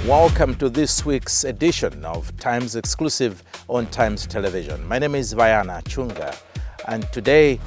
Welcome to this week's edition of Times Exclusive on Times Television. My name is Vayana Chunga, and today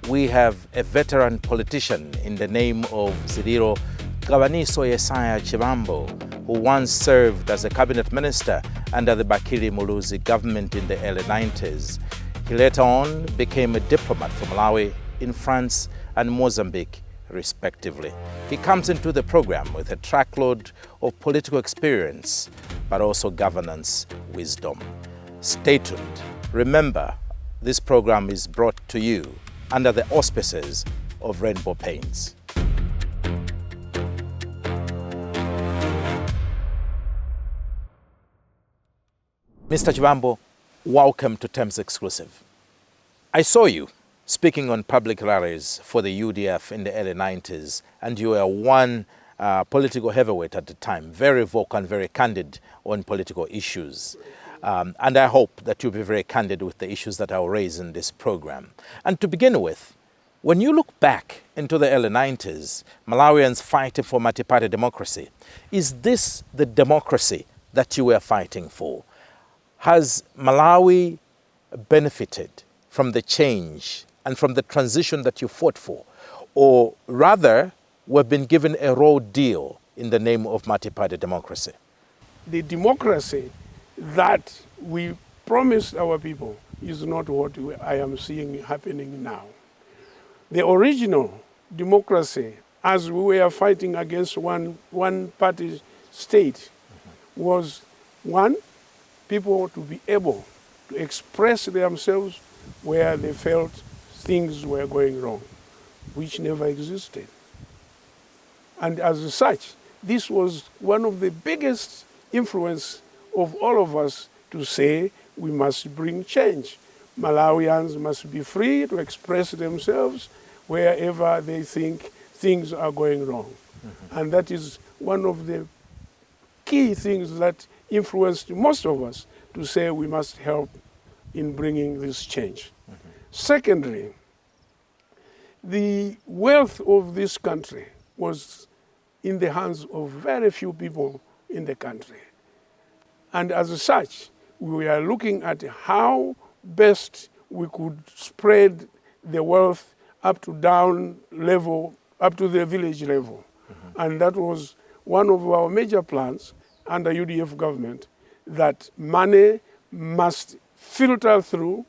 we have a veteran politician in the name of Zililo Chibambo, who once served as a cabinet minister under the Bakiri Muluzi government in the early 90s. He later on became a diplomat for Malawi, in France and Mozambique, respectively. He comes into the program with a truckload of political experience, but also governance wisdom. Stay tuned. Remember, this program is brought to you under the auspices of Rainbow Paints. Mr. Chibambo, welcome to Times Exclusive. I saw you speaking on public rallies for the UDF in the early 90s, and you were one political heavyweight at the time, very vocal and very candid on political issues. And I hope that you'll be very candid with the issues that I'll raise in this program. And to begin with, when you look back into the early 90s, Malawians fighting for multi-party democracy, is this the democracy that you were fighting for? Has Malawi benefited from the change and from the transition that you fought for? Or rather, we've been given a raw deal in the name of multi-party democracy? The democracy that we promised our people is not what I am seeing happening now. The original democracy, as we were fighting against one-party state, was one, people to be able to express themselves where they felt things were going wrong, which never existed. And as such, this was one of the biggest influence of all of us to say we must bring change. Malawians must be free to express themselves wherever they think things are going wrong. And that is one of the key things that influenced most of us to say we must help in bringing this change. Secondly, the wealth of this country was in the hands of very few people in the country. And as such, we are looking at how best we could spread the wealth up to down level, up to the village level. And that was one of our major plans under UDF government, that money must filter through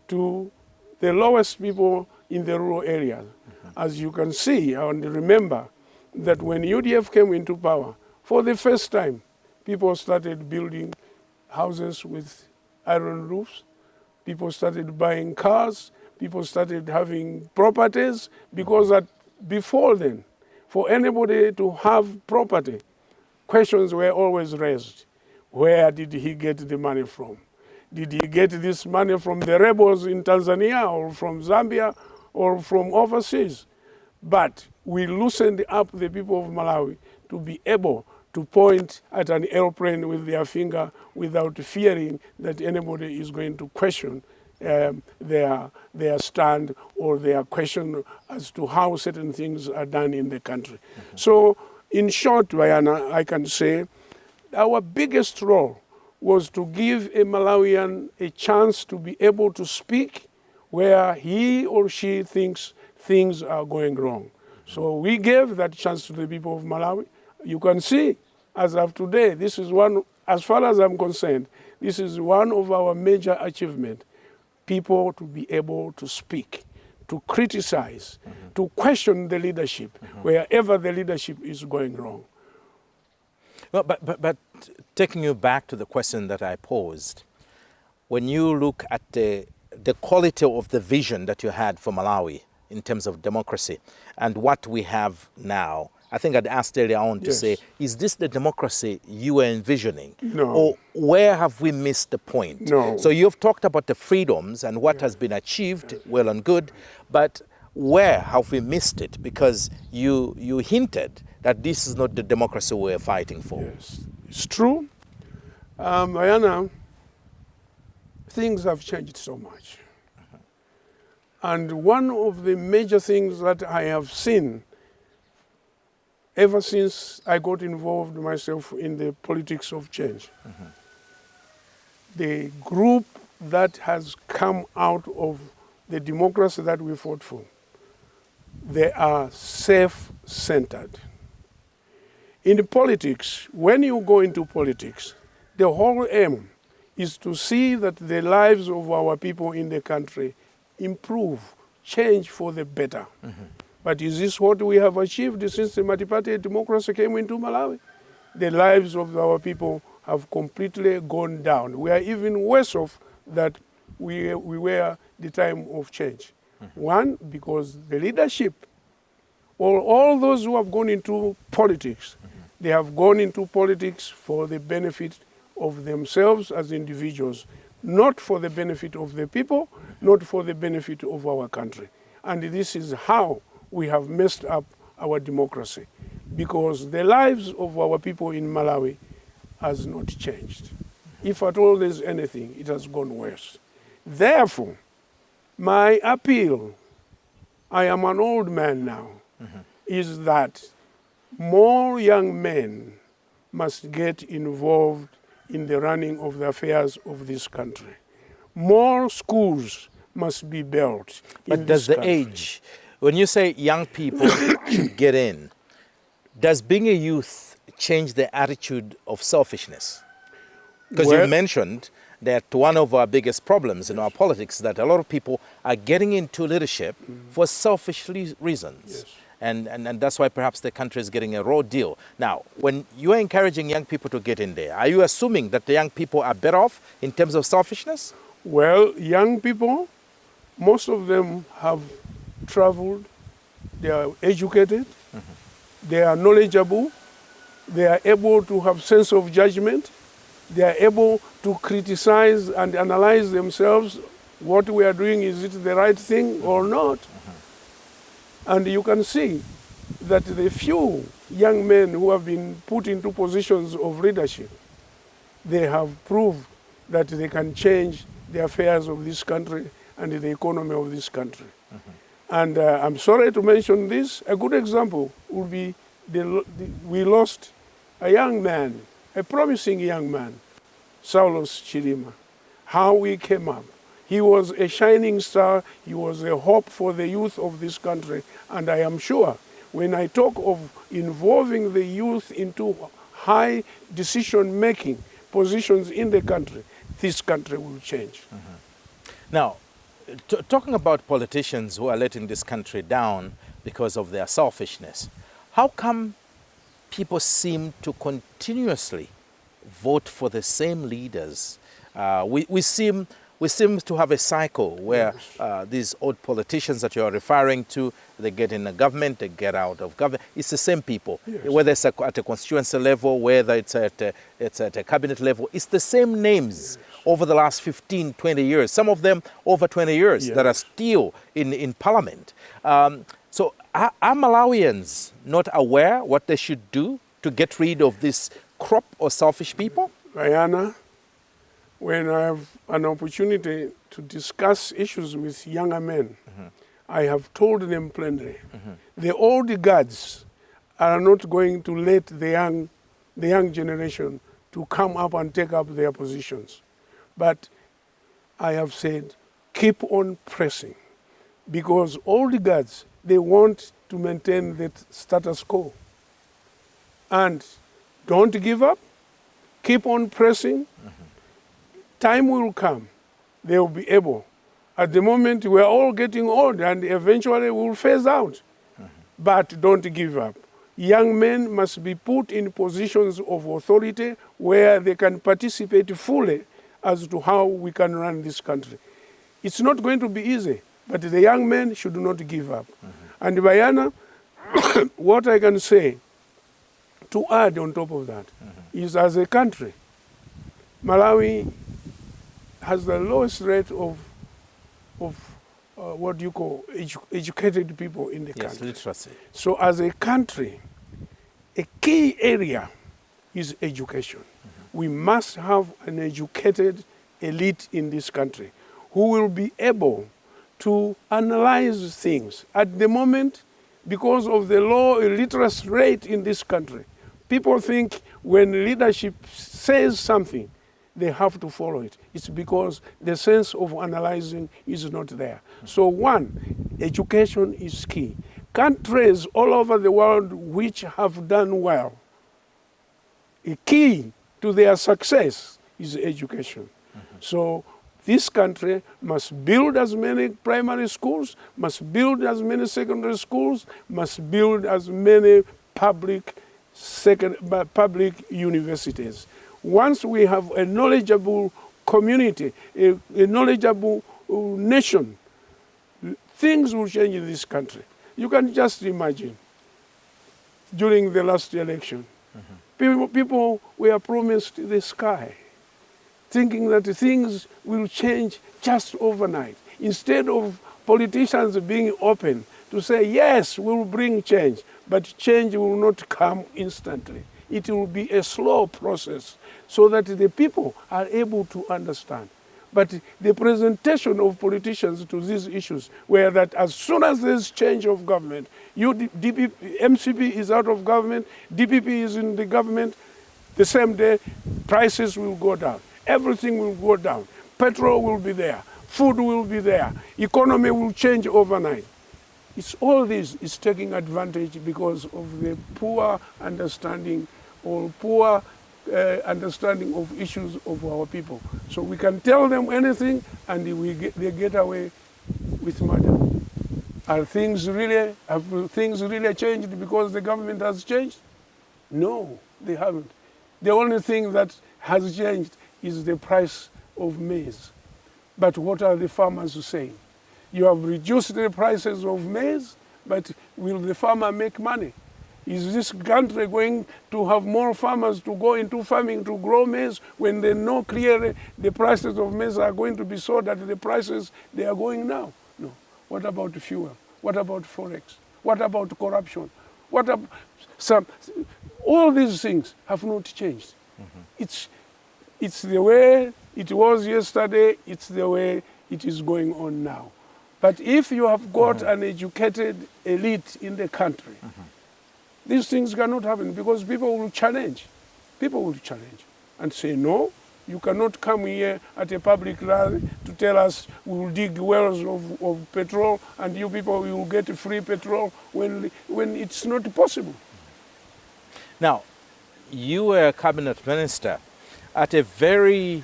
to the lowest people in the rural areas. As you can see and remember that when UDF came into power, for the first time, people started building houses with iron roofs, people started buying cars, people started having properties, because before then, for anybody to have property, questions were always raised. Where did he get the money from? Did he get this money from the rebels in Tanzania or from Zambia or from overseas? But we loosened up the people of Malawi to be able to point at an airplane with their finger without fearing that anybody is going to question their stand or their question as to how certain things are done in the country. So in short, Vayana, I can say our biggest role was to give a Malawian a chance to be able to speak where he or she thinks things are going wrong. So we gave that chance to the people of Malawi. You can see, as of today, this is one, as far as I'm concerned, this is one of our major achievements. People to be able to speak, to criticize, to question the leadership wherever the leadership is going wrong. Well, but taking you back to the question that I posed, when you look at the quality of the vision that you had for Malawi in terms of democracy and what we have now, I think I'd asked earlier on to say, is this the democracy you were envisioning? No. Or where have we missed the point? No. So you've talked about the freedoms and what has been achieved, well and good, but where have we missed it? Because you hinted that this is not the democracy we're fighting for. Yes, it's true. Ayana, things have changed so much. And one of the major things that I have seen ever since I got involved myself in the politics of change. The group that has come out of the democracy that we fought for, they are self-centered. In politics, when you go into politics, the whole aim is to see that the lives of our people in the country improve, change for the better. But is this what we have achieved since the multi-party democracy came into Malawi? The lives of our people have completely gone down. We are even worse off than we were the time of change. One, because the leadership, or all those who have gone into politics, they have gone into politics for the benefit of themselves as individuals, not for the benefit of the people, not for the benefit of our country. And this is how we have messed up our democracy, because the lives of our people in Malawi has not changed. If at all there's anything, it has gone worse. Therefore, my appeal, I am an old man now, is that more young men must get involved in the running of the affairs of this country. More schools must be built. But does the age, when you say young people should get in, does being a youth change the attitude of selfishness? Because you mentioned that one of our biggest problems in our politics is that a lot of people are getting into leadership for selfish reasons. Yes. And that's why perhaps the country is getting a raw deal. Now, when you are encouraging young people to get in there, are you assuming that the young people are better off in terms of selfishness? Well, young people, most of them have traveled, they are educated, they are knowledgeable, they are able to have sense of judgment, they are able to criticize and analyze themselves. What we are doing, is it the right thing or not? And you can see that the few young men who have been put into positions of leadership, they have proved that they can change the affairs of this country and the economy of this country. And I'm sorry to mention this. A good example would be we lost a young man, a promising young man, Zililo Chibambo. How we came up. He was a shining star. He was a hope for the youth of this country. And I am sure when I talk of involving the youth into high decision-making positions in the country, this country will change. Now, talking about politicians who are letting this country down because of their selfishness, how come people seem to continuously vote for the same leaders? We seem to have a cycle where these old politicians that you're referring to, they get in the government, they get out of government. It's the same people, whether it's at a constituency level, whether it's at a cabinet level. It's the same names over the last 15, 20 years, some of them over 20 years that are still in parliament. So are Malawians not aware what they should do to get rid of this crop of selfish people? Diana, when I have an opportunity to discuss issues with younger men, I have told them plainly, the old guards are not going to let the young generation to come up and take up their positions. But I have said, keep on pressing, because old guards, they want to maintain that status quo. And don't give up, keep on pressing. Time will come, they will be able. At the moment, we're all getting old and eventually we'll phase out. But don't give up. Young men must be put in positions of authority where they can participate fully as to how we can run this country. It's not going to be easy, but the young men should not give up. And Bayana, what I can say to add on top of that is, as a country, Malawi has the lowest rate of what you call educated people in the country. Literacy. So as a country, a key area is education. We must have an educated elite in this country who will be able to analyze things. At the moment, because of the low illiteracy rate in this country. People think when leadership says something, they have to follow it. It's because the sense of analyzing is not there. So one, education is key. Countries all over the world which have done well, a key to their success is education. So this country must build as many primary schools, must build as many secondary schools, must build as many public universities. Once we have a knowledgeable community, a knowledgeable nation, things will change in this country. You can just imagine, during the last election, people were promised the sky, thinking that things will change just overnight. Instead of politicians being open to say, yes, we will bring change, but change will not come instantly. It will be a slow process so that the people are able to understand. But the presentation of politicians to these issues were that as soon as there's change of government, MCP is out of government, DPP is in the government, the same day prices will go down. Everything will go down. Petrol will be there. Food will be there. Economy will change overnight. It's all this is taking advantage because of the poor understanding or poor understanding of issues of our people. So we can tell them anything and they get away with murder. Have things really changed because the government has changed? No, they haven't. The only thing that has changed is the price of maize. But what are the farmers saying? You have reduced the prices of maize, but will the farmer make money? Is this country going to have more farmers to go into farming to grow maize when they know clearly the prices of maize are going to be sold at the prices they are going now? No. What about fuel? What about forex? What about corruption? All these things have not changed. It's the way it was yesterday, it's the way it is going on now. But if you have got an educated elite in the country, these things cannot happen because people will challenge. People will challenge and say, no, you cannot come here at a public rally to tell us we will dig wells of petrol and you people will get free petrol when it's not possible. Now, you were a cabinet minister at a very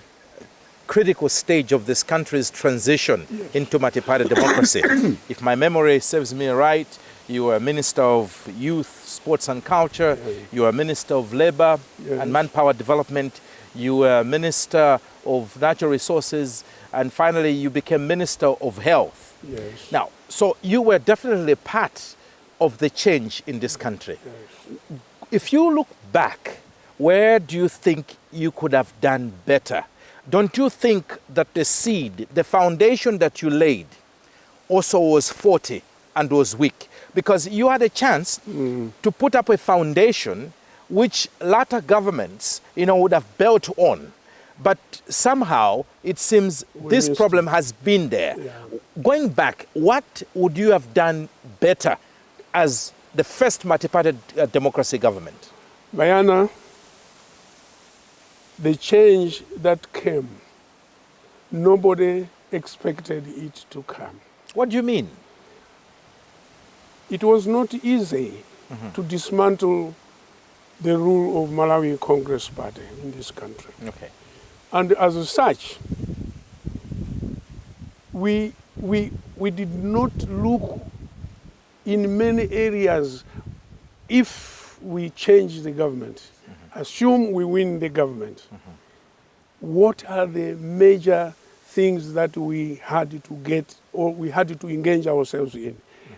critical stage of this country's transition into multi-party democracy. If my memory serves me right, you were Minister of Youth, Sports and Culture, you were Minister of Labor and Manpower Development, you were Minister of Natural Resources, and finally you became Minister of Health. Yes. Now, so you were definitely part of the change in this country. Yes. If you look back, where do you think you could have done better? Don't you think that the seed, the foundation that you laid also was faulty and was weak? Because you had a chance to put up a foundation which latter governments, would have built on. But somehow it seems this problem has been there. Yeah. Going back, what would you have done better as the first multi-party democracy government? Mayana, the change that came, nobody expected it to come. What do you mean? It was not easy to dismantle the rule of Malawi Congress Party in this country. Okay. And as such, we did not look in many areas if we change the government, assume we win the government. What are the major things that we had to get or we had to engage ourselves in?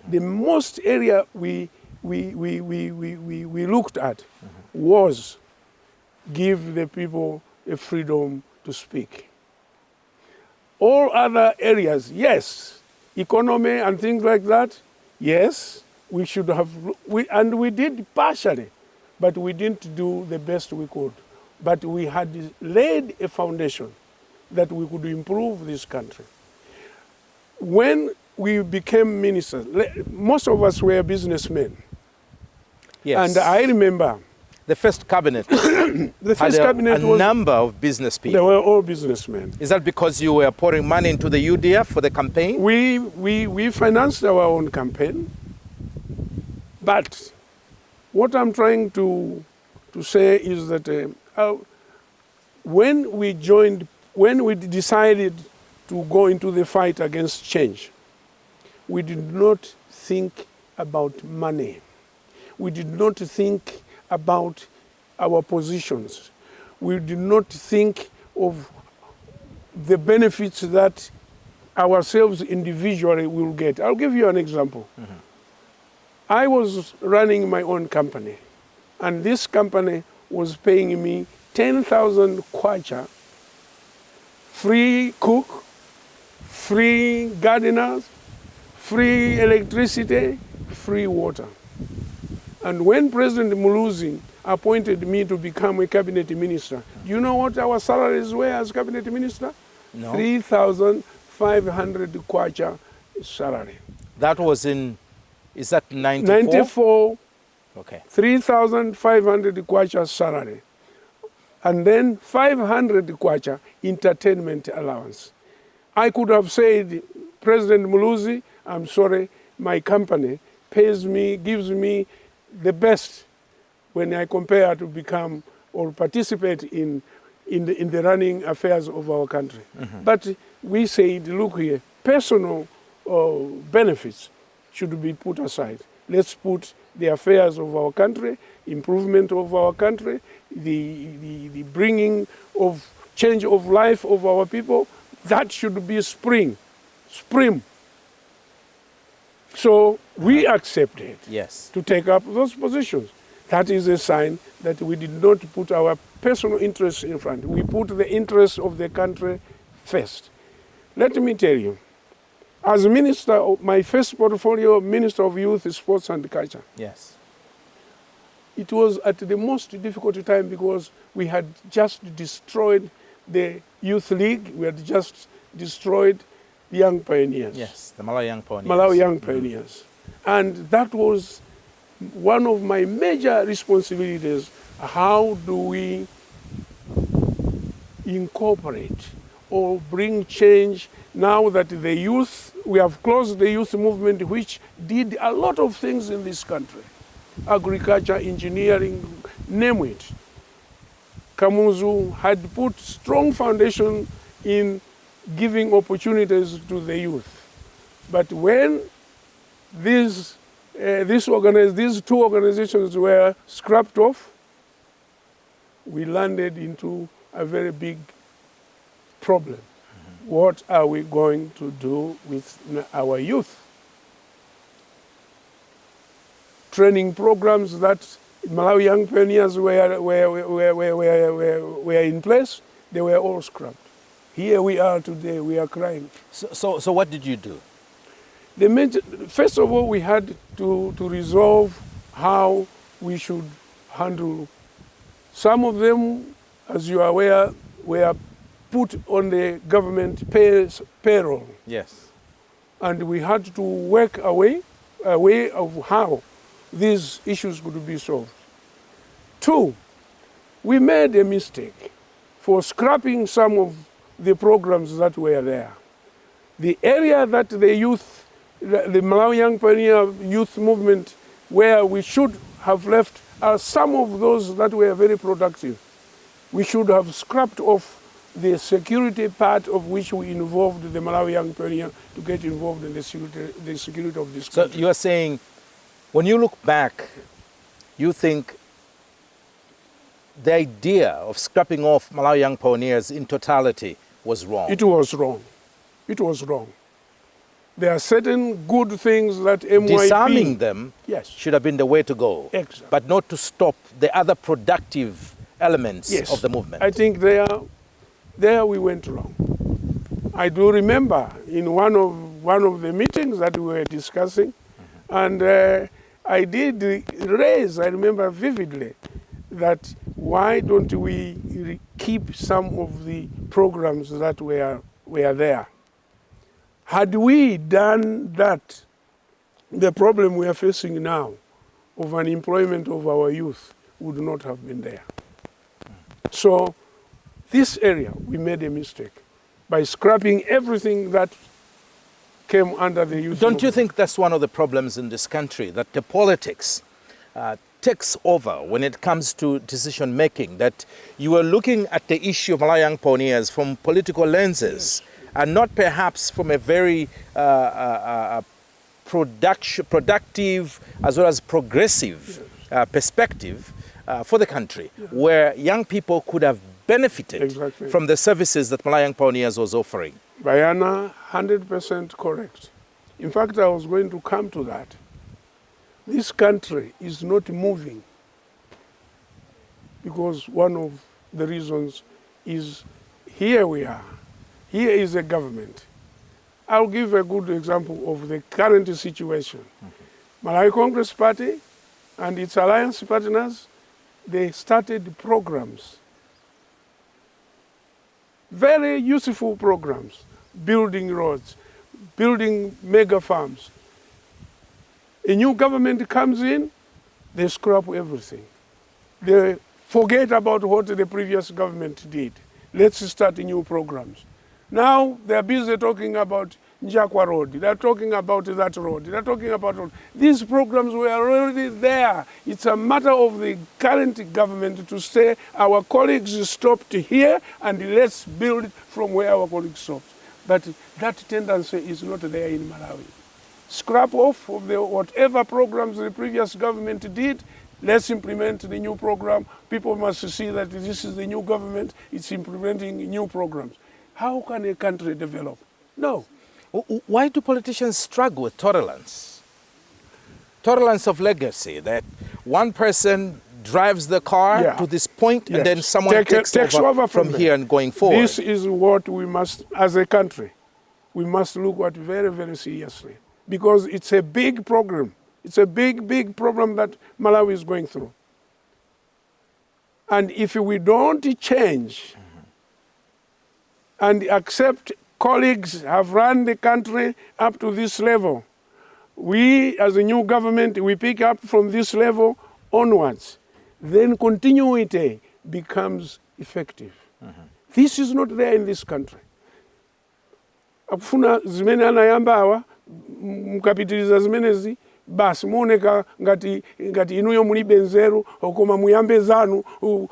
The most area we looked at was give the people a freedom to speak. All other areas, yes, economy and things like that, yes, we should have, and we did partially, but we didn't do the best we could. But we had laid a foundation that we could improve this country. When we became ministers, most of us were businessmen. Yes. And I remember the first cabinet the first had cabinet a was, number of business they people. were all businessmen. Is that because you were pouring money into the UDF for the campaign? We financed our own campaign. But what I'm trying to say is that when we decided to go into the fight against change, we did not think about money. We did not think about our positions. We did not think of the benefits that ourselves individually will get. I'll give you an example. Mm-hmm. I was running my own company, and this company was paying me 10,000 kwacha, free cook, free gardeners, free electricity, free water. And when President Muluzi appointed me to become a cabinet minister, do you know what our salaries were as cabinet minister? No. 3,500 kwacha salary. That was in, is that 94? 94. Okay. 3,500 kwacha salary. And then 500 kwacha entertainment allowance. I could have said, President Muluzi, I'm sorry, my company pays me, gives me the best when I compare to become or participate in the running affairs of our country. Mm-hmm. But we said, look here, personal benefits should be put aside. Let's put the affairs of our country, improvement of our country, the bringing of change of life of our people, that should be supreme. So we accepted to take up those positions. That is a sign that we did not put our personal interests in front. We put the interests of the country first. Let me tell you, as minister, my first portfolio, Minister of Youth, Sports and Culture. Yes. It was at the most difficult time because we had just destroyed the Youth League. We had just destroyed the Young Pioneers. Yes, the Malawi Young Pioneers. Malawi Young Pioneers. Mm-hmm. And that was one of my major responsibilities. How do we incorporate or bring change now that the youth, we have closed the youth movement, which did a lot of things in this country. Agriculture, engineering, name it. Kamuzu had put strong foundation in giving opportunities to the youth. But when these two organizations were scrapped off, we landed into a very big problem. Mm-hmm. What are we going to do with our youth? Training programs that Malawi Young Pioneers were in place, they were all scrapped. Here we are today, we are crying. So what did you do? First of all, we had to resolve how we should handle. Some of them, as you are aware, were put on the government payroll. Yes. And we had to work a way of how these issues could be solved. 2, we made a mistake for scrapping some of the programs that were there. The area that the youth, the Malawi Young Pioneer Youth Movement, where we should have left are some of those that were very productive. We should have scrapped off the security part of which we involved the Malawi Young Pioneer to get involved in the security of this country. So you are saying, when you look back, you think the idea of scrapping off Malawi Young Pioneers in totality was wrong? It was wrong. It was wrong. There are certain good things that MYP... Disarming them should have been the way to go. Exactly. But not to stop the other productive elements of the movement. I think there we went wrong. I do remember in one of the meetings that we were discussing, and I did raise, I remember vividly, that why don't we keep some of the programs that were there? Had we done that, the problem we are facing now of unemployment of our youth would not have been there. So this area, we made a mistake by scrapping everything that came under the youth. Don't you think that's one of the problems in this country, that the politics takes over when it comes to decision making, that you are looking at the issue of Malawi pioneers from political lenses, and not perhaps from a very productive as well as progressive perspective for the country, where young people could have benefited from the services that Malawi Pioneers was offering? Bayana, 100% correct. In fact, I was going to come to that. This country is not moving because one of the reasons is here we are. Here is a government. I'll give a good example of the current situation. Malawi Congress Party and its alliance partners, they started programs, very useful programs, building roads, building mega farms. A new government comes in, they scrap everything. They forget about what the previous government did. Let's start new programs. Now they're busy talking about Njakwa Road, they're talking about that road, they're talking about road. These programs were already there. It's a matter of the current government to say our colleagues stopped here and let's build from where our colleagues stopped. But that tendency is not there in Malawi. Scrap off of whatever programs the previous government did, let's implement the new program. People must see that this is the new government, it's implementing new programs. How can a country develop? No. Why do politicians struggle with tolerance? Tolerance of legacy, that one person drives the car to this point and then someone takes over from here and going forward. This is what we must, as a country, we must look at very, very seriously. Because it's a big problem. It's a big, big problem that Malawi is going through. And if we don't change and accept colleagues have run the country up to this level, we as a new government, we pick up from this level onwards, then continuity becomes effective. This is not there in this country. Akufuna zimene anayamba awa, mukapitiliza zimenezi, basi muoneka ngati inuyo mulibe nzeru, koma muyambe zanu,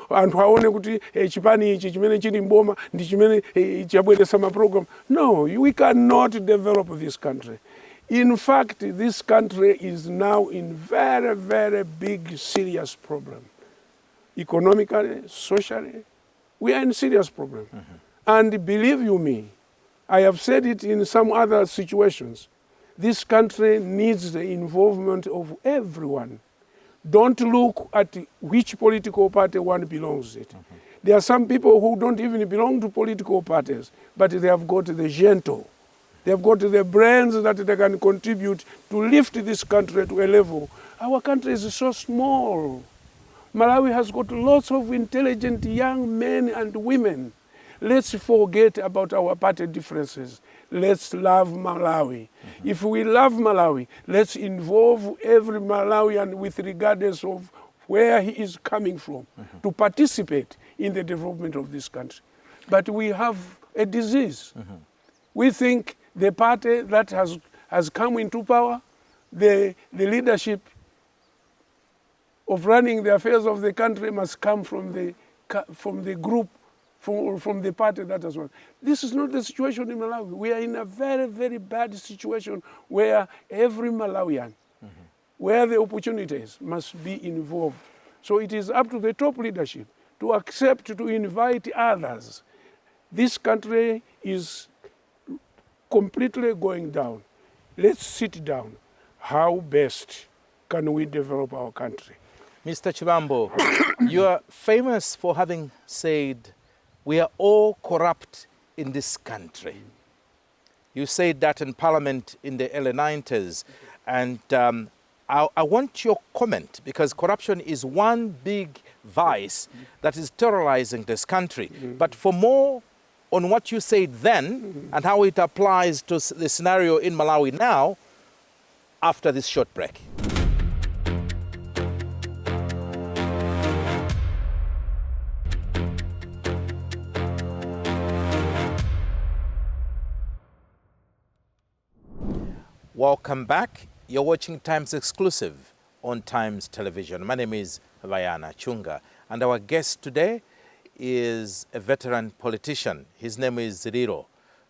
anthu aone kuti chipani ichi chimene chili mboma ndi chimene chabweretsa ma program. No, we cannot develop this country. In fact, this country is now in very, very big, serious problem. Economically, socially, we are in serious problem. And believe you me, I have said it in some other situations, this country needs the involvement of everyone. Don't look at which political party one belongs to. There are some people who don't even belong to political parties, but they have got the gentle. They have got the brains that they can contribute to lift this country to a level. Our country is so small. Malawi has got lots of intelligent young men and women. Let's forget about our party differences. Let's love Malawi. If we love Malawi, let's involve every Malawian with regardless of where he is coming from to participate in the development of this country. But we have a disease. We think the party that has come into power, the leadership of running the affairs of the country must come from the group, from the party that has won. This is not the situation in Malawi. We are in a very, very bad situation where every Malawian, where the opportunities must be involved. So it is up to the top leadership to accept, to invite others. This country is completely going down. Let's sit down. How best can we develop our country? Mr. Chibambo, you are famous for having said, we are all corrupt in this country. You said that in Parliament in the early 90s. And I want your comment, because corruption is one big vice that is terrorizing this country. But for more on what you said then and how it applies to the scenario in Malawi now after this short break. Welcome back. You're watching Times Exclusive on Times Television. My name is Vayana Chunga, and our guest today is a veteran politician. His name is Zililo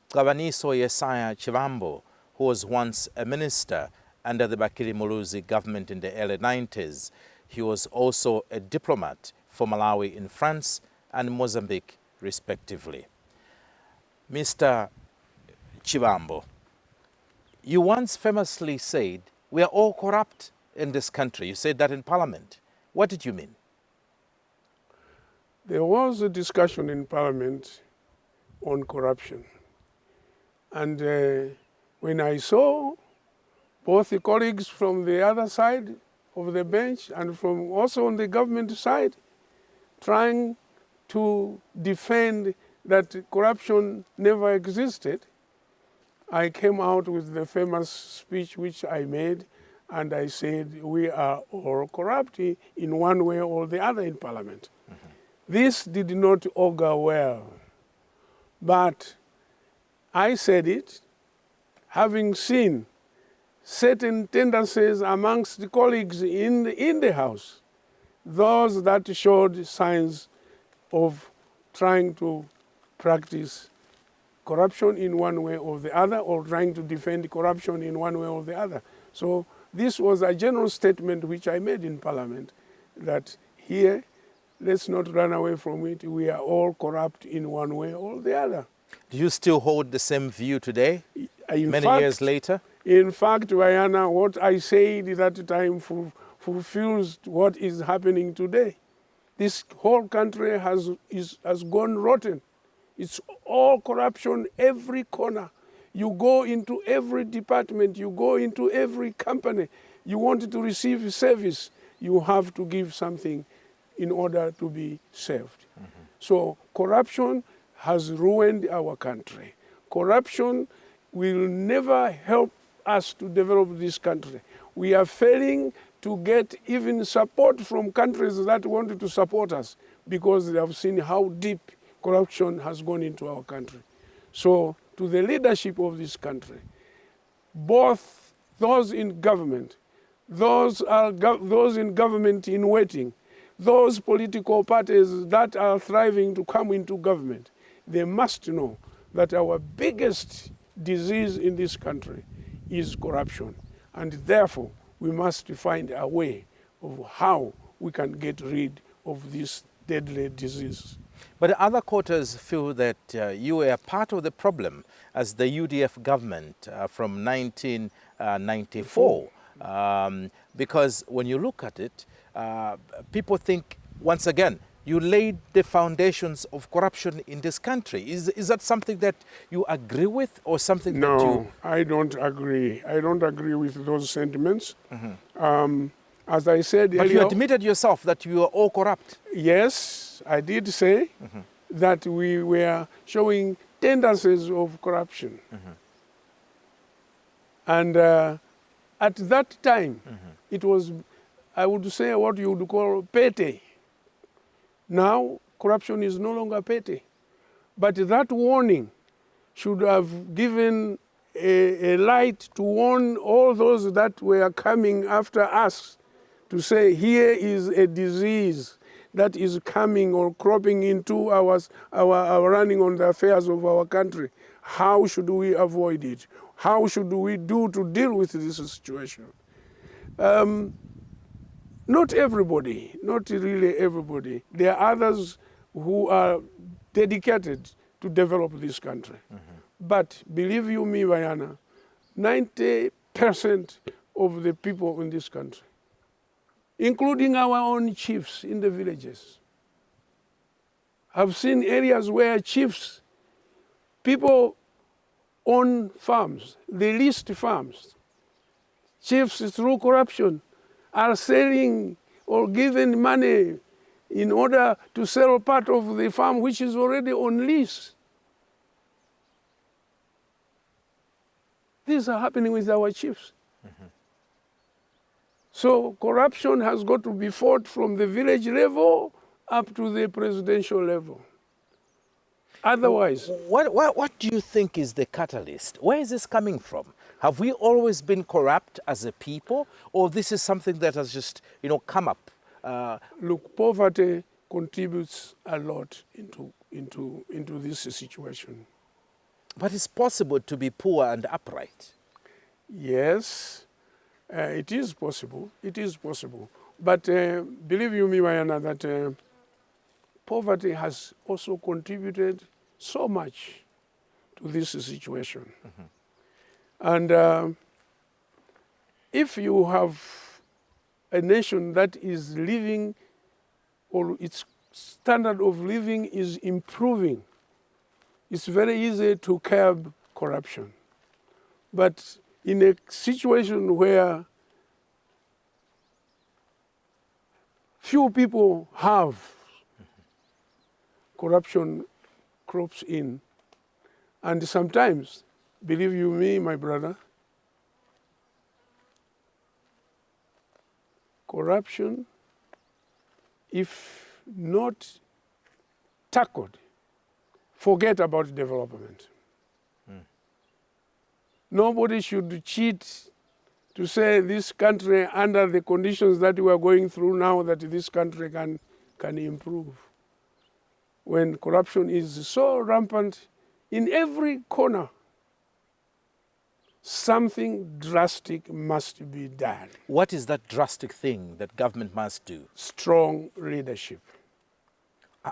Chibambo, who was once a minister under the Bakili Muluzi government in the early 90s. He was also a diplomat for Malawi in France and Mozambique, respectively. Mr. Chibambo, you once famously said, "We are all corrupt in this country." You said that in Parliament. What did you mean? There was a discussion in Parliament on corruption. And when I saw both the colleagues from the other side of the bench and from also on the government side trying to defend that corruption never existed, I came out with the famous speech which I made, and I said, we are all corrupt in one way or the other in Parliament. Mm-hmm. This did not augur well, but I said it, having seen certain tendencies amongst the colleagues in the House, those that showed signs of trying to practice corruption in one way or the other, or trying to defend corruption in one way or the other. So this was a general statement which I made in Parliament, that here, let's not run away from it. We are all corrupt in one way or the other. Do you still hold the same view today, many years later? In fact, Vayana, what I said at that time fulfills what is happening today. This whole country has gone rotten. It's all corruption, every corner. You go into every department, you go into every company. You want to receive service, you have to give something in order to be served. Mm-hmm. So corruption has ruined our country. Corruption will never help us to develop this country. We are failing to get even support from countries that wanted to support us because they have seen how deep corruption has gone into our country. So to the leadership of this country, both those in government, those in government in waiting, those political parties that are thriving to come into government, they must know that our biggest disease in this country is corruption. And therefore, we must find a way of how we can get rid of this deadly disease. But other quarters feel that you were part of the problem as the UDF government from 1994. Because when you look at it, people think, once again, you laid the foundations of corruption in this country. Is that something that you agree with, or something that you... No, I don't agree. I don't agree with those sentiments. Mm-hmm. As I said But earlier, you admitted yourself that you are all corrupt. Yes, I did say that we were showing tendencies of corruption. Mm-hmm. And at that time, it was, I would say, what you would call petty. Now, corruption is no longer petty. But that warning should have given a light to warn all those that were coming after us, to say, here is a disease that is coming or cropping into our running on the affairs of our country. How should we avoid it? How should we do to deal with this situation? Not everybody, not really everybody. There are others who are dedicated to develop this country. Mm-hmm. But believe you me, Vayana, 90% of the people in this country, including our own chiefs in the villages, have seen areas where chiefs, people own farms, the least farms. Chiefs, through corruption, are selling or giving money in order to sell part of the farm which is already on lease. These are happening with our chiefs. So corruption has got to be fought from the village level up to the presidential level. Otherwise, What do you think is the catalyst? Where is this coming from? Have we always been corrupt as a people, or this is something that has just, come up? look, poverty contributes a lot into this situation. But it's possible to be poor and upright. Yes, it is possible. It is possible. But believe you me, Mayana, that poverty has also contributed so much to this situation. And if you have a nation that is living, or its standard of living is improving, it's very easy to curb corruption. But in a situation where few people have, corruption crops in. And sometimes, believe you me, my brother, corruption, if not tackled, forget about development. Nobody should cheat to say this country, under the conditions that we are going through now, that this country can improve. When corruption is so rampant in every corner, something drastic must be done. What is that drastic thing that government must do? Strong leadership.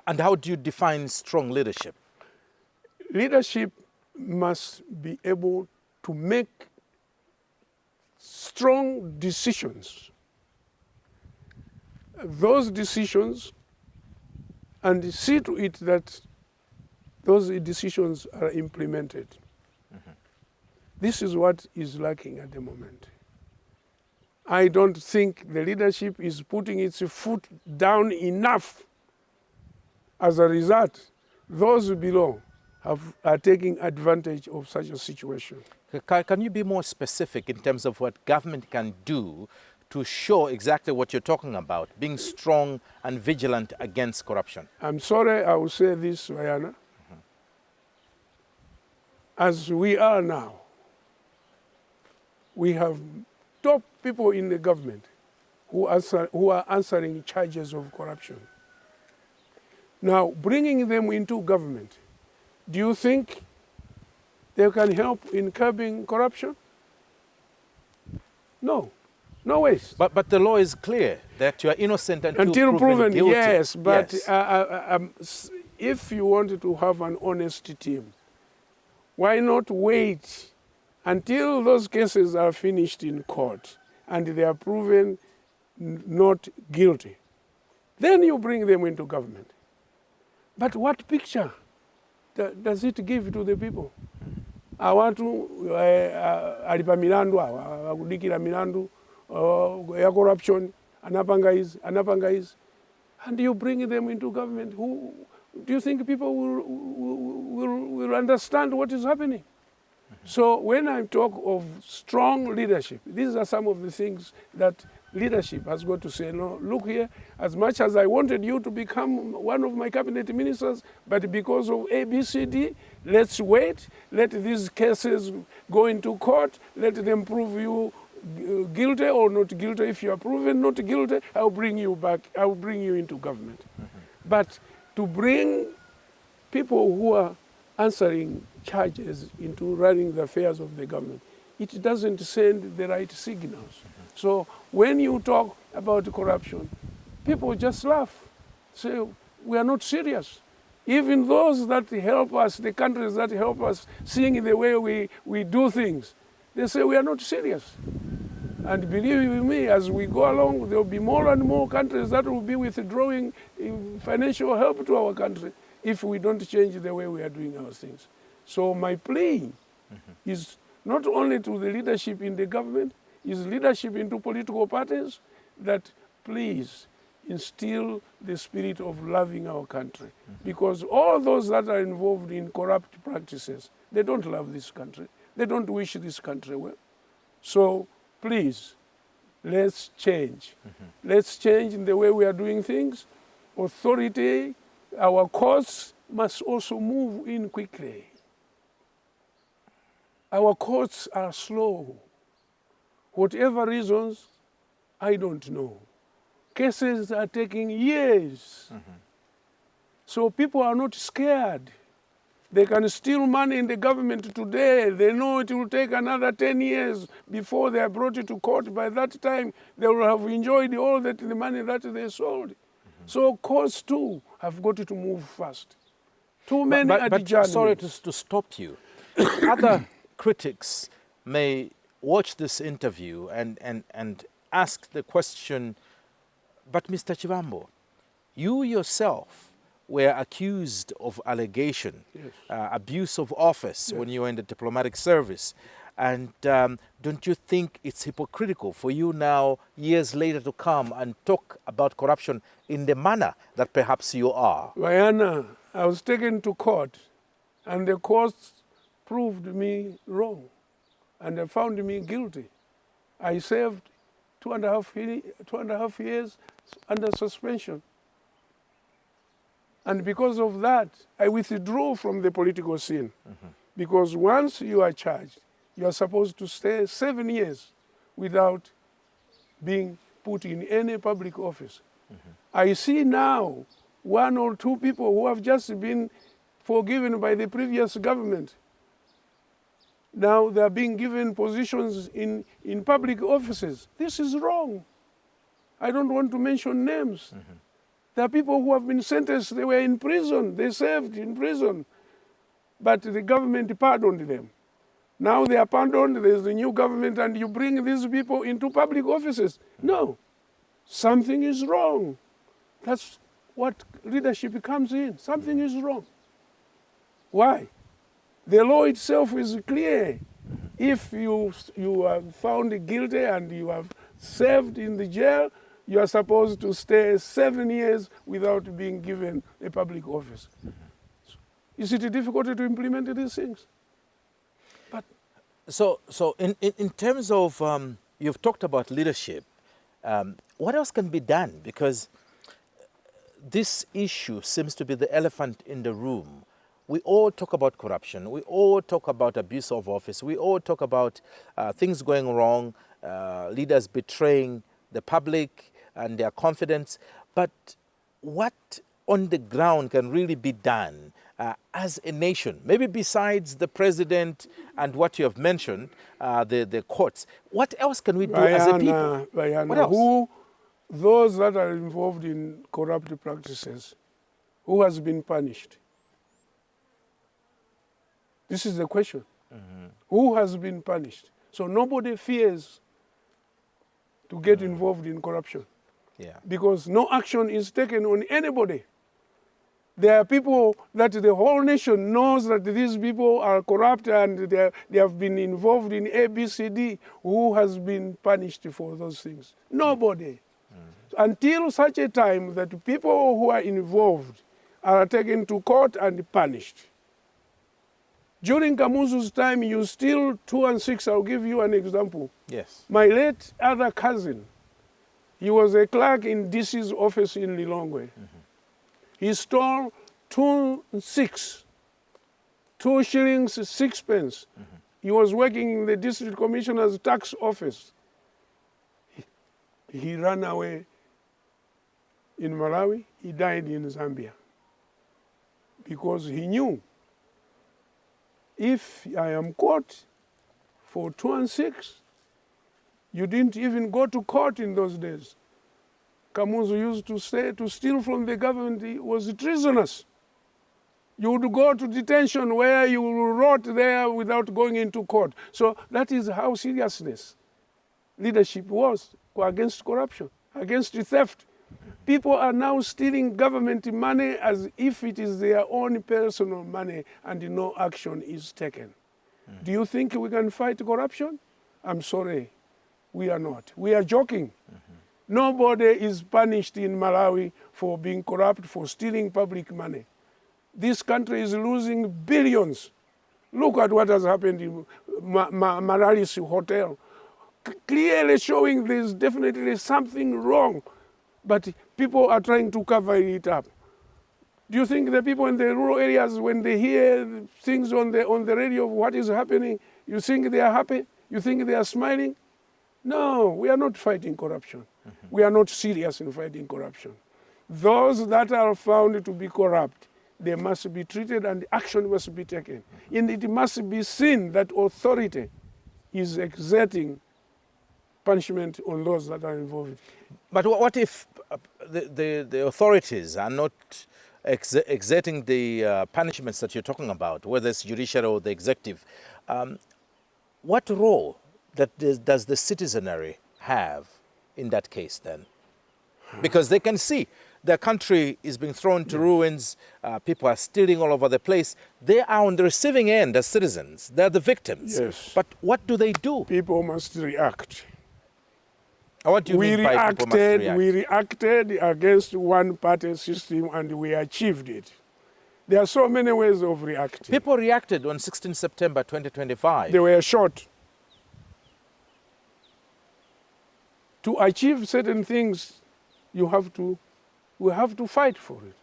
And how do you define strong leadership? Leadership must be able to make strong decisions. Those decisions, and see to it that those decisions are implemented. This is what is lacking at the moment. I don't think the leadership is putting its foot down enough. As a result, those below are taking advantage of such a situation. Can you be more specific in terms of what government can do to show exactly what you're talking about, being strong and vigilant against corruption? I'm sorry, I will say this, Rihanna. As we are now, we have top people in the government who are answering charges of corruption. Now, bringing them into government, do you think they can help in curbing corruption? No, no ways. But the law is clear that you are innocent until proven guilty. Yes, but yes. If you wanted to have an honest team, why not wait until those cases are finished in court and they are proven not guilty? Then you bring them into government. But what picture does it give to the people? Awatu alipa milandu, akudikira milandu ya corruption, anapanga is, and you bring them into government. Who do you think people will understand what is happening? So when I talk of strong leadership, these are some of the things that leadership has got to say. No, look here, as much as I wanted you to become one of my cabinet ministers, but because of A, B, C, D, let's wait, let these cases go into court, let them prove you guilty or not guilty. If you are proven not guilty, I'll bring you back, I'll bring you into government. But to bring people who are answering charges into running the affairs of the government, it doesn't send the right signals. So when you talk about corruption, people just laugh, say, we are not serious. Even those that help us, the countries that help us seeing the way we do things, they say we are not serious. And believe you me, as we go along, there will be more and more countries that will be withdrawing financial help to our country if we don't change the way we are doing our things. So my plea is not only to the leadership in the government, is leadership into political parties, that please instill the spirit of loving our country. Because all those that are involved in corrupt practices, they don't love this country. They don't wish this country well. So please, let's change. Let's change in the way we are doing things. Authority, our courts must also move in quickly. Our courts are slow. Whatever reasons, I don't know. Cases are taking years. So people are not scared. They can steal money in the government today. They know it will take another 10 years before they are brought to court. By that time, they will have enjoyed all the money that they sold. So courts too have got to move fast. Too many adjournments. Sorry to stop you. Other critics may watch this interview and ask the question, but Mr. Chibambo, you yourself were accused of allegation, Yes. Abuse of office when you were in the diplomatic service. And don't you think it's hypocritical for you now, years later, to come and talk about corruption in the manner that perhaps you are? Diana, I was taken to court, and the courts proved me wrong, and they found me guilty. I served 2.5 years under suspension. And because of that, I withdrew from the political scene. Because once you are charged, you are supposed to stay 7 years without being put in any public office. I see now 1 or 2 people who have just been forgiven by the previous government. Now they are being given positions in public offices. This is wrong. I don't want to mention names. There are people who have been sentenced, they were in prison, they served in prison, but the government pardoned them. Now they are pardoned, there's a new government, and you bring these people into public offices. No, something is wrong. That's what leadership comes in. Something is wrong. Why? The law itself is clear. If you are found guilty and you have served in the jail, you are supposed to stay 7 years without being given a public office. Is it difficult to implement these things? But So in terms of, you've talked about leadership, what else can be done? Because this issue seems to be the elephant in the room. We all talk about corruption. We all talk about abuse of office. We all talk about things going wrong, leaders betraying the public and their confidence. But what on the ground can really be done as a nation? Maybe besides the president and what you have mentioned, the courts. What else can we do as a people? What else? Those that are involved in corrupt practices, who has been punished? This is the question. Who has been punished? So nobody fears to get involved in corruption. Yeah. Because no action is taken on anybody. There are people that the whole nation knows that these people are corrupt and they have been involved in ABCD. Who has been punished for those things? Nobody. Until such a time that people who are involved are taken to court and punished. During Kamuzu's time, you steal 2 and 6. I'll give you an example. Yes. My late other cousin, he was a clerk in DC's office in Lilongwe. He stole 2 and 6, 2 shillings, 6 pence. He was working in the district commissioner's tax office. He ran away in Malawi. He died in Zambia because he knew, if I am caught for 2 and 6, you didn't even go to court in those days. Kamuzu used to say to steal from the government was treasonous. You would go to detention where you would rot there without going into court. So that is how seriousness leadership was against corruption, against theft. People are now stealing government money as if it is their own personal money and no action is taken. Do you think we can fight corruption? I'm sorry, we are not. We are joking. Nobody is punished in Malawi for being corrupt, for stealing public money. This country is losing billions. Look at what has happened in Malawi's hotel, clearly showing there's definitely something wrong, but people are trying to cover it up. Do you think the people in the rural areas, when they hear things on the radio of what is happening, you think they are happy? You think they are smiling? No, we are not fighting corruption. We are not serious in fighting corruption. Those that are found to be corrupt, they must be treated and action must be taken. And it must be seen that authority is exerting punishment on those that are involved. But what if the authorities are not exerting the punishments that you're talking about, whether it's judiciary or the executive? What role does the citizenry have in that case then? Because they can see the country is being thrown to ruins, people are stealing all over the place. They are on the receiving end as citizens. They're the victims. Yes. But what do they do? People must react. What do you mean by people must react? We reacted against one-party system and we achieved it. There are so many ways of reacting. People reacted on 16 September 2025. They were shot. To achieve certain things, we have to fight for it.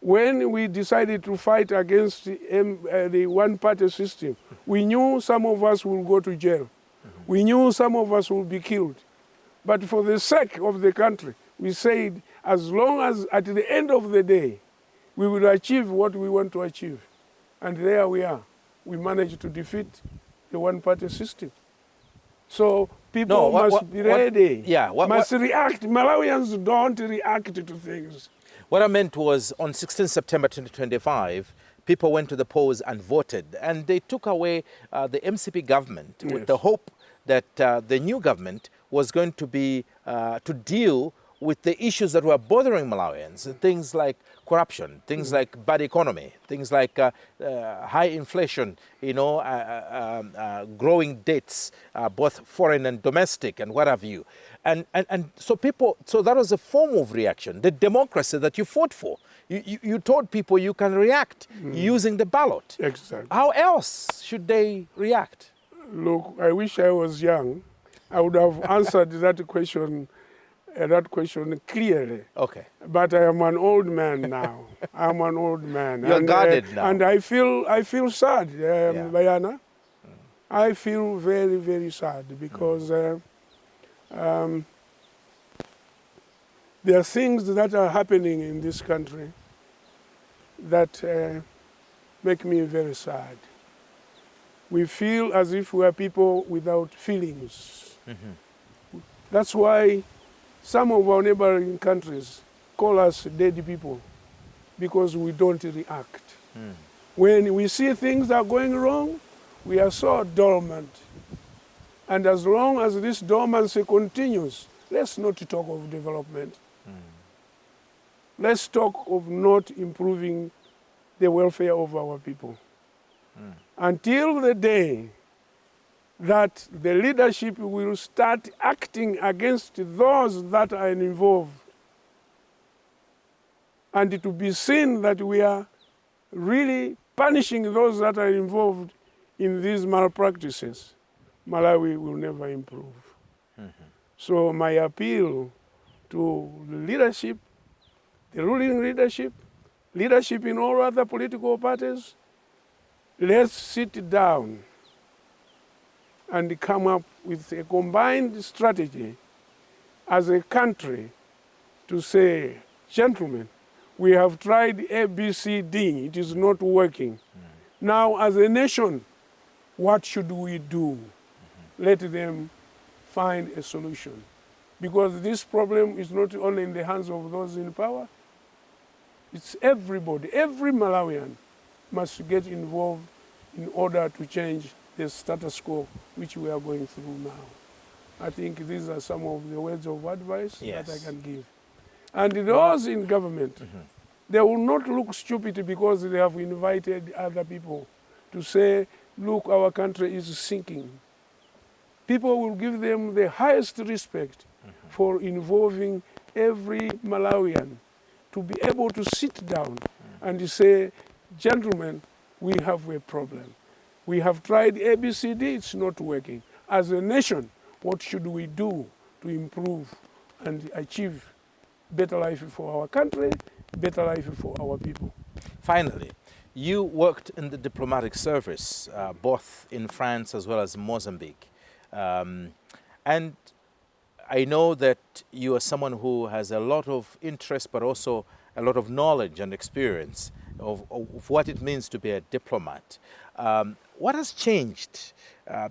When we decided to fight against the one-party system, we knew some of us will go to jail. We knew some of us will be killed. But for the sake of the country, we said, as long as at the end of the day, we will achieve what we want to achieve. And there we are. We managed to defeat the one-party system. So people must be ready, must react. Malawians don't react to things. What I meant was on 16 September 2025, people went to the polls and voted, and they took away the MCP government with the hope that the new government was going to be to deal with the issues that were bothering Malawians, things like corruption, things like bad economy, things like high inflation, growing debts, both foreign and domestic, and what have you. And so that was a form of reaction, the democracy that you fought for. You told people you can react using the ballot. Exactly. How else should they react? Look, I wish I was young. I would have answered that question clearly. Okay. But I am an old man now. I'm an old man. You're guarded now. And I feel sad, Bayana. I feel very, very sad because there are things that are happening in this country that make me very sad. We feel as if we are people without feelings. That's why some of our neighboring countries call us dead people, because we don't react. When we see things are going wrong, we are so dormant. And as long as this dormancy continues, let's not talk of development. Let's talk of not improving the welfare of our people. Until the day that the leadership will start acting against those that are involved, and to be seen that we are really punishing those that are involved in these malpractices, Malawi will never improve. So my appeal to the leadership, the ruling leadership in all other political parties, let's sit down and come up with a combined strategy as a country to say, gentlemen, we have tried A, B, C, D, it is not working. Now, as a nation, what should we do? Let them find a solution. Because this problem is not only in the hands of those in power, it's everybody, every Malawian must get involved in order to change the status quo which we are going through now. I think these are some of the words of advice that I can give. And those in government, they will not look stupid because they have invited other people to say, look, our country is sinking. People will give them the highest respect for involving every Malawian to be able to sit down and say, gentlemen, we have a problem. We have tried ABCD, it's not working. As a nation, what should we do to improve and achieve better life for our country, better life for our people? Finally, you worked in the diplomatic service, both in France as well as Mozambique. And I know that you are someone who has a lot of interest, but also a lot of knowledge and experience of what it means to be a diplomat. What has changed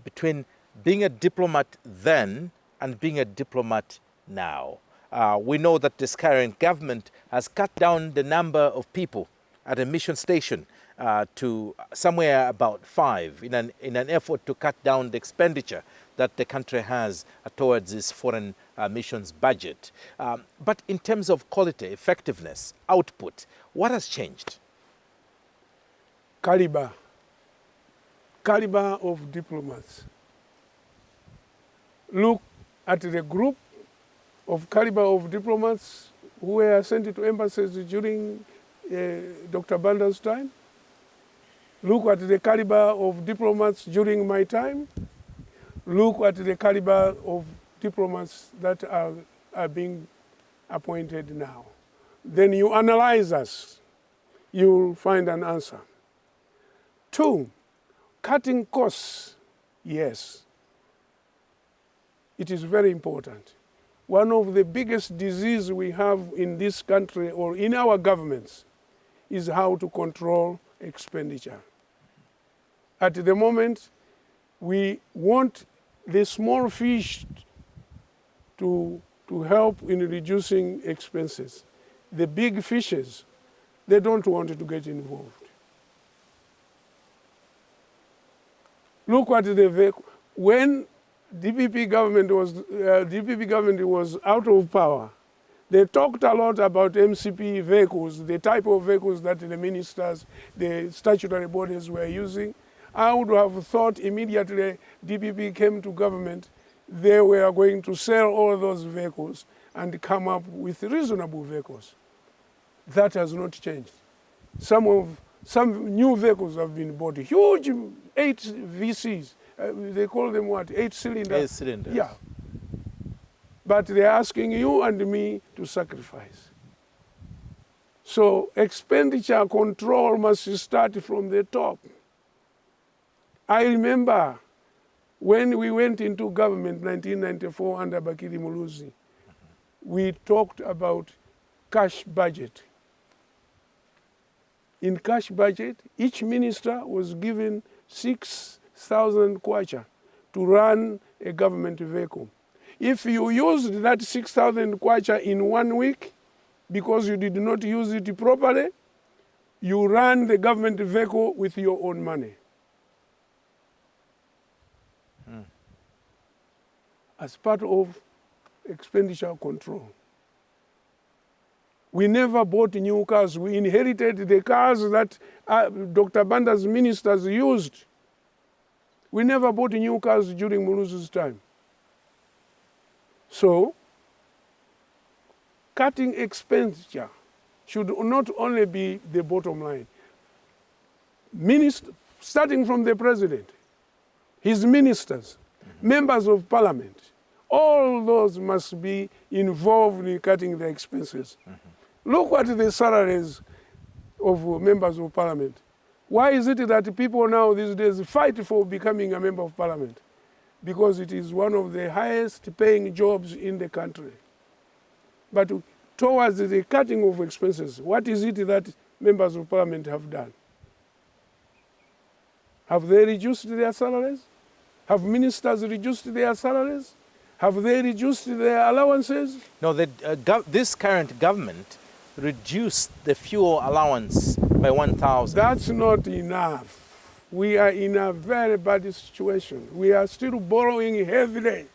between being a diplomat then and being a diplomat now? We know that this current government has cut down the number of people at a mission station to somewhere about 5 in an effort to cut down the expenditure that the country has towards its foreign missions budget. But in terms of quality, effectiveness, output, what has changed? Caliber of diplomats. Look at the group of caliber of diplomats who were sent to embassies during Dr. Banda's time. Look at the caliber of diplomats during my time. Look at the caliber of diplomats that are being appointed now. Then you analyze us, you'll find an answer. 2, cutting costs, yes. It is very important. One of the biggest diseases we have in this country or in our governments is how to control expenditure. At the moment, we want the small fish to help in reducing expenses. The big fishes, they don't want to get involved. Look at the vehicle. When DPP government was out of power, they talked a lot about MCP vehicles, the type of vehicles that the ministers, the statutory bodies were using. I would have thought immediately DPP came to government, they were going to sell all those vehicles and come up with reasonable vehicles. That has not changed. Some new vehicles have been bought, huge 8 VCs. They call them what? 8 cylinders? 8 cylinders. Yeah. But they're asking you and me to sacrifice. So expenditure control must start from the top. I remember when we went into government 1994 under Bakiri Muluzi, we talked about cash budget. In cash budget, each minister was given 6,000 kwacha to run a government vehicle. If you used that 6,000 kwacha in 1 week, because you did not use it properly, you ran the government vehicle with your own money. As part of expenditure control. We never bought new cars. We inherited the cars that Dr. Banda's ministers used. We never bought new cars during Muluzu's time. So, cutting expenditure should not only be the bottom line. Starting from the president, his ministers, members of parliament, all those must be involved in cutting the expenses. Look at the salaries of members of parliament. Why is it that people now these days fight for becoming a member of parliament? Because it is one of the highest paying jobs in the country. But towards the cutting of expenses, what is it that members of parliament have done? Have they reduced their salaries? Have ministers reduced their salaries? Have they reduced their allowances? No, this current government reduced the fuel allowance by 1,000. That's not enough. We are in a very bad situation. We are still borrowing heavily.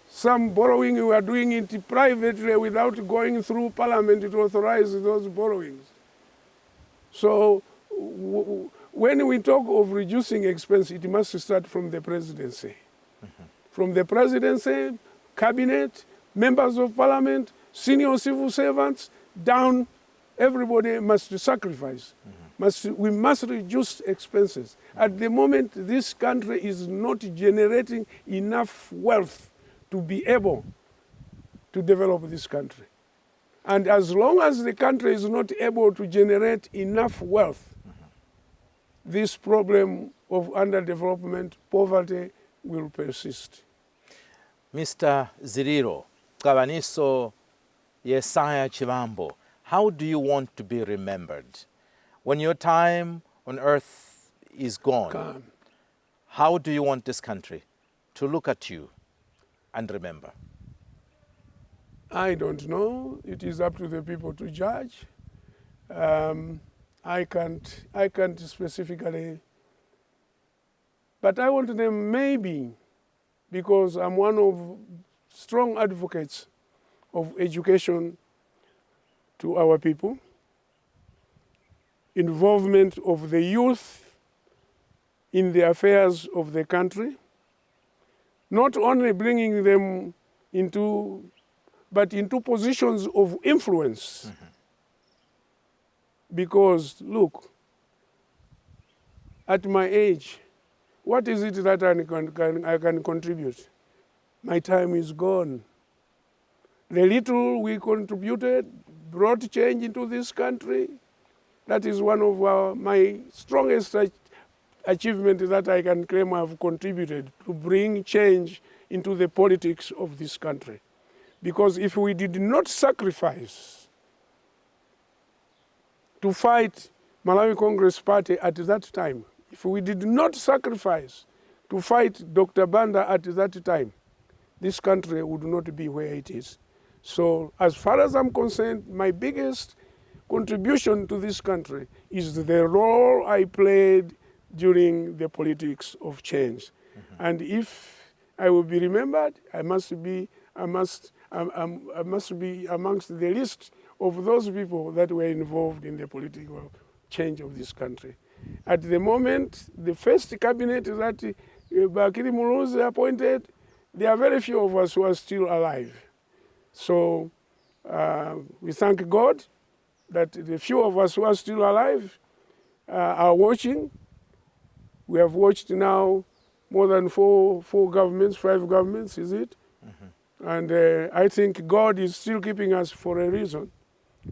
Some borrowing, we are doing it privately without going through parliament to authorize those borrowings. So when we talk of reducing expense, it must start from the presidency. From the presidency, cabinet, members of parliament, senior civil servants, down, everybody must sacrifice. We must reduce expenses. At the moment, this country is not generating enough wealth to be able to develop this country. And as long as the country is not able to generate enough wealth, this problem of underdevelopment, poverty, will persist. Mr. Zililo Chibambo, how do you want to be remembered? When your time on earth is gone, how do you want this country to look at you and remember? I don't know. It is up to the people to judge. I can't specifically, but I want them maybe, because I'm one of strong advocates of education to our people, involvement of the youth in the affairs of the country, not only bringing them into, but into positions of influence. Mm-hmm. Because, look, at my age, what is it that I can contribute? My time is gone. The little we contributed brought change into this country. That is one of my strongest achievements that I can claim I have contributed to bring change into the politics of this country. Because if we did not sacrifice to fight Malawi Congress Party at that time, if we did not sacrifice to fight Dr. Banda at that time, this country would not be where it is. So as far as I'm concerned, my biggest contribution to this country is the role I played during the politics of change. Mm-hmm. And if I will be remembered, I must be amongst the list of those people that were involved in the political change of this country. At the moment, the first cabinet that Bakiri Muluzi appointed, there are very few of us who are still alive. So we thank God that the few of us who are still alive are watching. We have watched now more than five governments, is it? Mm-hmm. And I think God is still keeping us for a reason,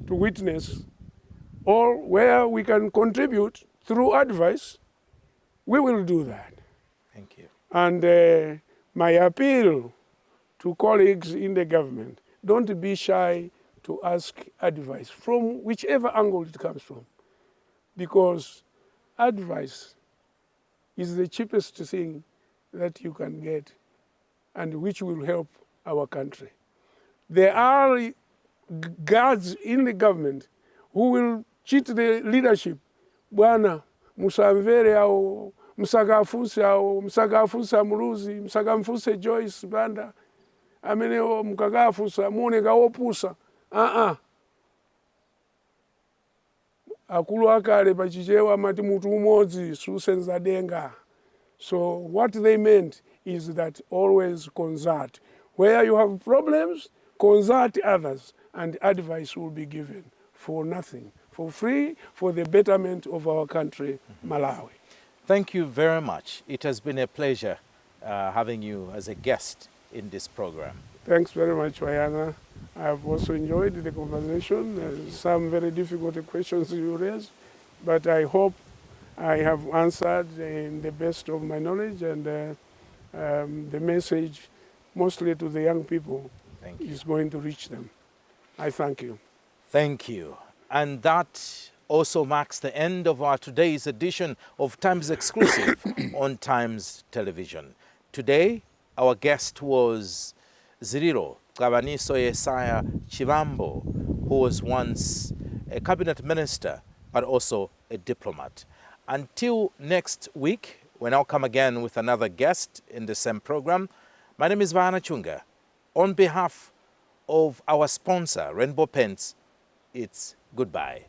to witness all where we can contribute through advice. We will do that. Thank you. And my appeal to colleagues in the government, don't be shy to ask advice from whichever angle it comes from, because advice is the cheapest thing that you can get and which will help our country. There are guards in the government who will cheat the leadership. Bwana, musamvere au msagafuse au msagafusa Muluzi, msagamfuse Joyce Banda, ameneo mkagafusa mune gawopusa. Akulu akale pachichewa mati mutu umodzi susenza denga. So what they meant is that always consult. Where you have problems, consult others, and advice will be given for nothing, for free, for the betterment of our country, Malawi. Thank you very much. It has been a pleasure having you as a guest in this program. Thanks very much, Wayana. I have also enjoyed the conversation. Some very difficult questions you raised, but I hope I have answered in the best of my knowledge, and the message, mostly to the young people, is going to reach them. I thank you. Thank you. And that also marks the end of our today's edition of Times Exclusive on Times Television. Today, our guest was Zililo Chibambo, who was once a cabinet minister, but also a diplomat. Until next week, when I'll come again with another guest in the same program, my name is Vana Chunga. On behalf of our sponsor, Rainbow Paints, it's goodbye.